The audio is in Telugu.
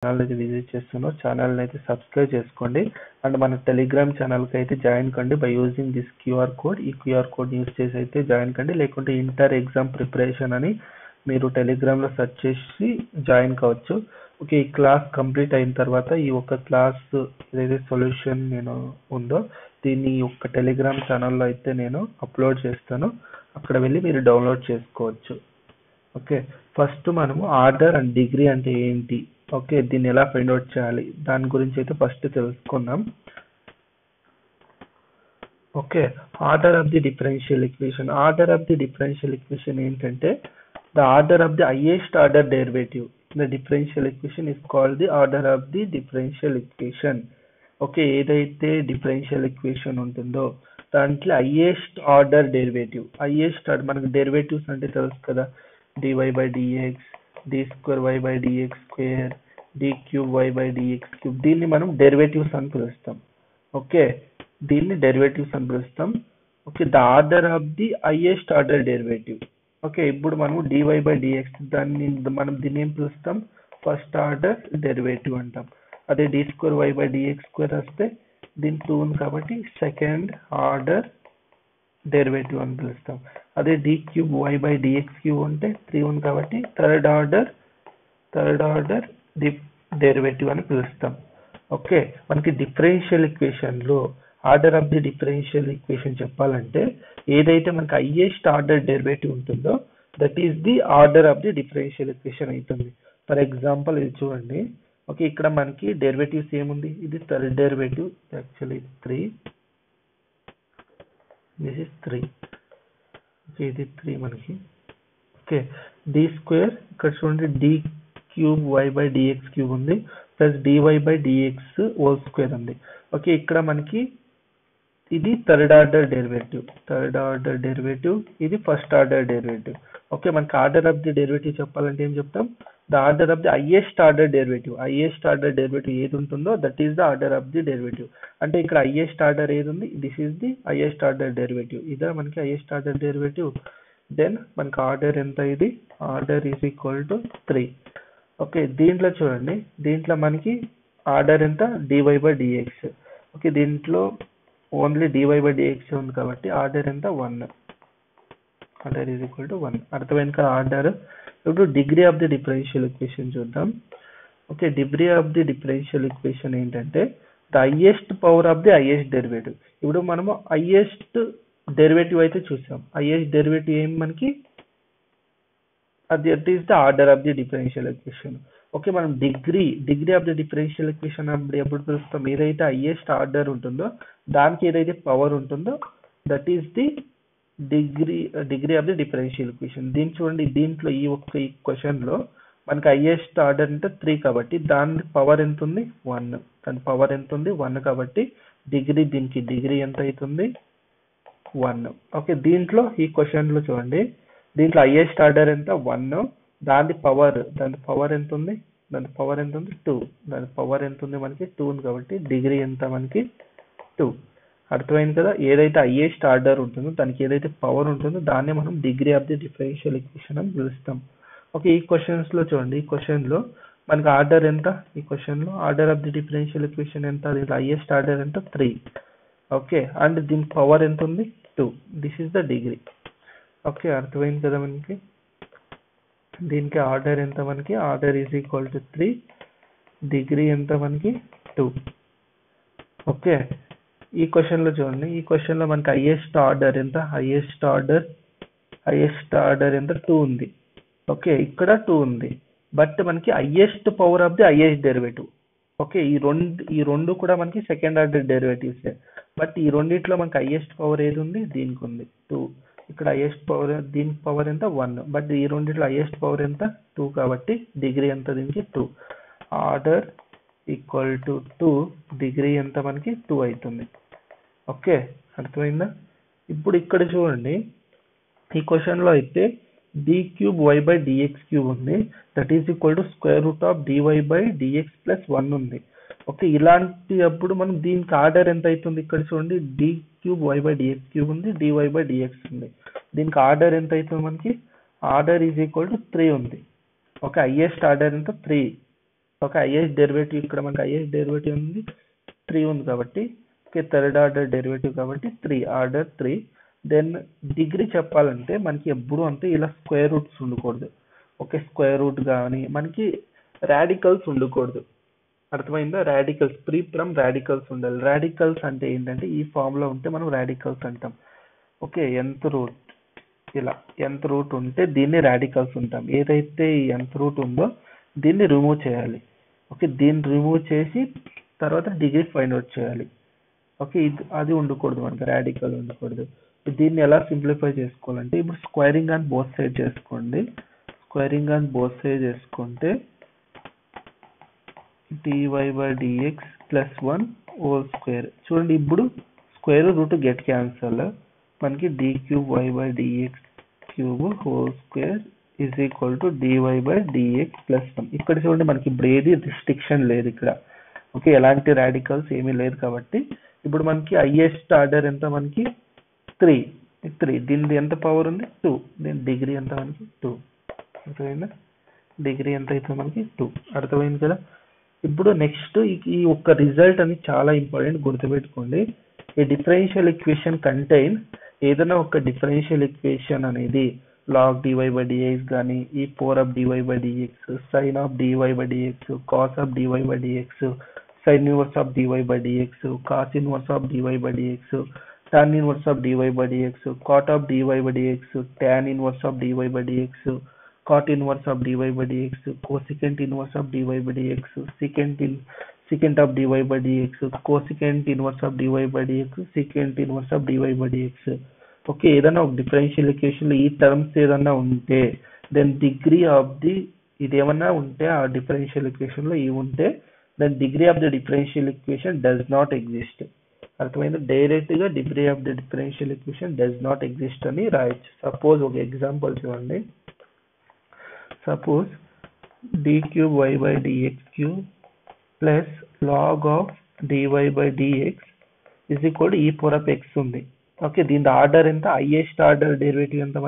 ఛానల్ అయితే విజిట్ చేస్తున్నారో ఛానల్ని అయితే సబ్స్క్రైబ్ చేసుకోండి అండ్ మన టెలిగ్రామ్ ఛానల్కి అయితే జాయిన్ కండి by using this QR code. ఈ క్యూఆర్ కోడ్ యూజ్ చేసి అయితే జాయిన్ కండి, లేకుంటే ఇంటర్ ఎగ్జామ్ ప్రిపరేషన్ అని మీరు టెలిగ్రామ్లో సెర్చ్ చేసి జాయిన్ కావచ్చు. ఓకే, ఈ క్లాస్ కంప్లీట్ అయిన తర్వాత ఈ ఒక్క క్లాస్ ఏదైతే సొల్యూషన్ నేను ఉందో దీన్ని ఒక్క టెలిగ్రామ్ ఛానల్లో అయితే నేను అప్లోడ్ చేస్తాను, అక్కడ వెళ్ళి మీరు డౌన్లోడ్ చేసుకోవచ్చు. ఓకే, ఫస్ట్ మనము ఆర్డర్ అండ్ డిగ్రీ అంటే ఏంటి, ఓకే దీన్ని ఎలా ఫైండ్ అవుట్ చేయాలి దాని గురించి అయితే ఫస్ట్ తెలుసుకుందాం. Okay, order of the differential equation. Order of the differential equation ఏంటంటే the order of the highest order derivative the differential equation is called the order of the differential equation. Okay, ఏదైతే డిఫరెన్షియల్ ఈక్వేషన్ ఉంటుందో దాంట్లో highest order derivative, highest order మనకు డెరివేటివ్స్ అంటే తెలుసు కదా, dy by dx, d square y by dx square, d cube y by dx cube, దీన్ని మనం డెరివేటివ్స్ అని పిలుస్తాం. ఓకే, దీన్ని డెరివేటివ్స్ అని పిలుస్తాం. Okay, the order of the highest order derivative. Okay, ఇప్పుడు మనం dy by dx దాన్ని మనం దీన్ని ఏం పిలుస్తాం, ఫస్ట్ ఆర్డర్ డెరివేటివ్ అంటాం. అదే d square y by dx square వస్తే దీని 2 ఉంది కాబట్టి సెకండ్ ఆర్డర్ డెరివేటివ్ అని పిలుస్తాం. అదే d cube y by dx cube ఉంటే 3 ఉంది కాబట్టి థర్డ్ ఆర్డర్ డెరివేటివ్ అని పిలుస్తాం. ఓకే, మనకి డిఫరెన్షియల్ ఈక్వేషన్ లో order of the differential equation చెప్పాలంటే ఏదైతే మనకి హైయెస్ట్ ఆర్డర్ డెరివేటివ్ ఉంటుందో that is the order of the differential equation అవుతుంది. ఫర్ ఎగ్జాంపుల్ ఇది చూడండి. ఓకే, ఇక్కడ మనకి డెరివేటివ్స్ ఏముంది, ఇది third derivative, actually 3, this is 3. Okay, ఇది 3 మనకి. ఓకే, డి స్క్వేర్ ఇక్కడ చూడండి D cube why by dx cube ఉంది, plus DY by DX whole square ఉంది. ఓకే, ఇక్కడ మనకి ఇది థర్డ్ ఆర్డర్ డెరివేటివ్, ఇది ఫస్ట్ ఆర్డర్ డెరివేటివ్. ఓకే, మనకి ఆర్డర్ ఆఫ్ ది డెరివేటివ్ చెప్పాలంటే ఏం చెప్తాం, the order of the highest order derivative. Highest order derivative ఏది ఉంటుందో that is the order of the derivative. అంటే ఇక్కడ హైయెస్ట్ ఆర్డర్ ఏది ఉంది, this is the highest order derivative, ఇదే మనకి హైయెస్ట్ ఆర్డర్ డెరివేటివ్. దెన్ మనకి ఆర్డర్ ఎంత, ఇది order is equal to 3. Okay, దీంట్లో చూడండి, దీంట్లో మనకి ఆర్డర్ ఎంత, డివై బై డిఎక్స్. ఓకే, దీంట్లో ఓన్లీ డివై బై డిఎక్స్ ఉంది కాబట్టి ఆర్డర్ ఎంత, 1. Order is equal to 1. అర్థమైంది కదా ఆర్డర్. ఇప్పుడు degree of the differential equation చూద్దాం. Okay, degree of the differential equation ఏంటంటే the highest power of the highest derivative. ఇప్పుడు మనము హైయెస్ట్ డెరివేటివ్ అయితే చూసాం. హైయెస్ట్ డెరివేటివ్ ఏం మనకి, అది is the order of the differential equation. Okay, మనం degree of the differential equation ఎప్పుడు పిలుస్తాం, ఏదైతే హైయెస్ట్ ఆర్డర్ ఉంటుందో దానికి ఏదైతే పవర్ ఉంటుందో that is the degree of the differential equation. దీన్ని చూడండి, దీంట్లో ఈ ఒక్క ఈ క్వశ్చన్ లో మనకి హైయెస్ట్ ఆర్డర్ అంటే 3 కాబట్టి దాని పవర్ ఎంత ఉంది, 1. దాని పవర్ ఎంత ఉంది, 1 కాబట్టి దీనికి డిగ్రీ ఎంత అవుతుంది, 1. ఓకే, దీంట్లో ఈ క్వశ్చన్ లో చూడండి, దీంట్లో హైయెస్ట్ ఆర్డర్ ఎంత, 1. దాని పవర్ ఎంత ఉంది, 2. దాని పవర్ ఎంత ఉంది మనకి, 2 ఉంది కాబట్టి డిగ్రీ ఎంత మనకి 2. అర్థమైంది కదా, ఏదైతే హైయెస్ట్ ఆర్డర్ ఉంటుందో దానికి ఏదైతే పవర్ ఉంటుందో దాన్ని మనం degree of the differential equation అని పిలుస్తాం. ఓకే, ఈ క్వశ్చన్స్ లో చూడండి, ఈ క్వశ్చన్ లో మనకి ఆర్డర్ ఎంత, ఈ క్వశ్చన్ లో order of the differential equation ఎంత, దీంట్లో హైయెస్ట్ ఆర్డర్ ఎంత, 3. ఓకే, అండ్ దీని పవర్ ఎంత ఉంది, 2. This is the degree. Okay, అర్థమైంది కదా మనకి. దీనికి ఆర్డర్ ఎంత మనకి, order is equal to 3, degree ఎంత మనకి 2. ఓకే, ఈ క్వశ్చన్ లో చూడండి, ఈ క్వశ్చన్ లో మనకి హైయెస్ట్ ఆర్డర్ ఎంత, హైయెస్ట్ ఆర్డర్ ఎంత, 2 ఉంది. ఓకే, ఇక్కడ 2 ఉంది, బట్ మనకి highest power of the highest derivative. Okay, ఈ రెండు కూడా మనకి సెకండ్ ఆర్డర్ డెరివేటివ్స్, బట్ ఈ రెండిట్లో మనకి హైయెస్ట్ పవర్ ఏది ఉంది, దీనికి ఉంది 2. ఇక్కడ హైయెస్ట్ పవర్, దీనికి పవర్ ఎంత, 1. బట్ ఈ రెండిట్లో హైయెస్ట్ పవర్ ఎంత, 2 కాబట్టి డిగ్రీ ఎంత దీనికి 2. ఆర్డర్ ఈక్వల్ టు 2, డిగ్రీ ఎంత మనకి 2 అవుతుంది. ఓకే, అర్థమైందా. ఇప్పుడు ఇక్కడ చూడండి, ఈ క్వశ్చన్ లో అయితే D cube why by dx cube ఉంది, that is equal to square root of DY by DX plus 1 ఉంది. ఓకే, ఇలాంటి అప్పుడు మనం దీనికి ఆర్డర్ ఎంత అవుతుంది, ఇక్కడ చూడండి D cube why by dx cube ఉంది, డివై బై డిఎక్స్ ఉంది. దీనికి ఆర్డర్ ఎంత అవుతుంది మనకి, ఆర్డర్ ఈజ్ ఈక్వల్ టు 3 ఉంది. ఓకే, హైయెస్ట్ ఆర్డర్ ఎంత, 3. ఓకే, హైయెస్ట్ డెరివేటివ్ ఇక్కడ మనకి హైయెస్ట్ డెరివేటివ్ ఉంది 3 ఉంది కాబట్టి, ఓకే, థర్డ్ ఆర్డర్ డెరివేటివ్ కాబట్టి 3 ఆర్డర్ 3. దెన్ డిగ్రీ చెప్పాలంటే మనకి ఎప్పుడు అంటే ఇలా స్క్వేర్ రూట్స్ ఉండకూడదు. ఓకే, స్క్వేర్ రూట్ కానీ మనకి రాడికల్స్ ఉండకూడదు. అర్థమైందా? రాడికల్స్ ఫ్రీ ఫ్రమ్ రాడికల్స్ ఉండాలి. రాడికల్స్ అంటే ఏంటంటే ఈ ఫామ్ లో ఉంటే మనం రాడికల్స్ అంటాం. ఓకే, nth రూట్ ఇలా nth రూట్ ఉంటే దీన్ని రాడికల్స్ ఉంటాం. ఏదైతే ఈ nth రూట్ ఉందో దీన్ని రిమూవ్ చేయాలి. ఓకే, దీన్ని రిమూవ్ చేసి తర్వాత డిగ్రీ ఫైండ్ అవుట్ చేయాలి. ఓకే, ఇది అది ఉండకూడదు, మనకి రాడికల్ ఉండకూడదు. దీన్ని ఎలా సింప్లిఫై చేసుకోవాలంటే ఇప్పుడు స్క్వేరింగ్ ఆన్ బోత్ సైడ్ చేసుకోండి. స్క్వేరింగ్ ఆన్ బోత్ సైడ్ చేసుకుంటే dy by dx plus 1 whole square. చూడండి ఇప్పుడు స్క్వేర్ రూట్ గెట్ క్యాన్సల్, మనకి d cube y by dx cube whole square is equal to dy by dx plus 1. ఇక్కడ చూడండి మనకి ఇప్పుడు ఏది రిస్ట్రిక్షన్ లేదు ఇక్కడ. ఓకే, ఎలాంటి రాడికల్స్ ఏమీ లేదు కాబట్టి ఇప్పుడు మనకి హైయెస్ట్ ఆర్డర్ ఎంత, మనకి 3. దీనిది ఎంత పవర్ ఉంది 2. దీని డిగ్రీ ఎంత మనకి 2. అర్థమైందా? డిగ్రీ ఎంత అవుతుంది మనకి 2. అర్థమైంది కదా? ఇప్పుడు నెక్స్ట్ ఈ ఒక్క రిజల్ట్ అని చాలా ఇంపార్టెంట్, గుర్తుపెట్టుకోండి. ఈ డిఫరెన్షియల్ ఈక్వేషన్ కంటైన్ ఏదైనా ఒక డిఫరెన్షియల్ ఈక్వేషన్ అనేది log dy by dx కానీ ఈ 4 of dy by dx, sin of dy by dx, cos of dy by dx, sin inverse of dy by dx, cos inverse of dy by dx, tan inverse of dy by dx, cot of dy by dx, tan inverse of dy by dx, cot inverse of dy by dx, cosecant inverse of dy by dx, secant of dy by dx, cosecant inverse of dy by dx, secant inverse of dy by dx. Okay, ఏదైనా ఒక డిఫరెన్షియల్ ఈక్వేషన్ ఈ టర్మ్స్ ఏదన్నా ఉంటే దెన్ డిగ్రీ ఆఫ్ ది ఇది ఏమన్నా ఉంటే ఆ డిఫరెన్షియల్ ఈక్వేషన్ లో ఇవి ఉంటే then degree of the differential equation does not exist. అర్థమైంది? డైరెక్ట్ గా degree of the differential equation does not exist అని రాయొచ్చు. సపోజ్ ఒక ఎగ్జాంపుల్ చూడండి. Suppose d cube y by dx cube plus log of dy by dx is equal to e power of x ఉంది. ఓకే, దీని ఆర్డర్ ఎంత, హైయెస్ట్ ఆర్డర్ డెరివేటివ్ ఎంత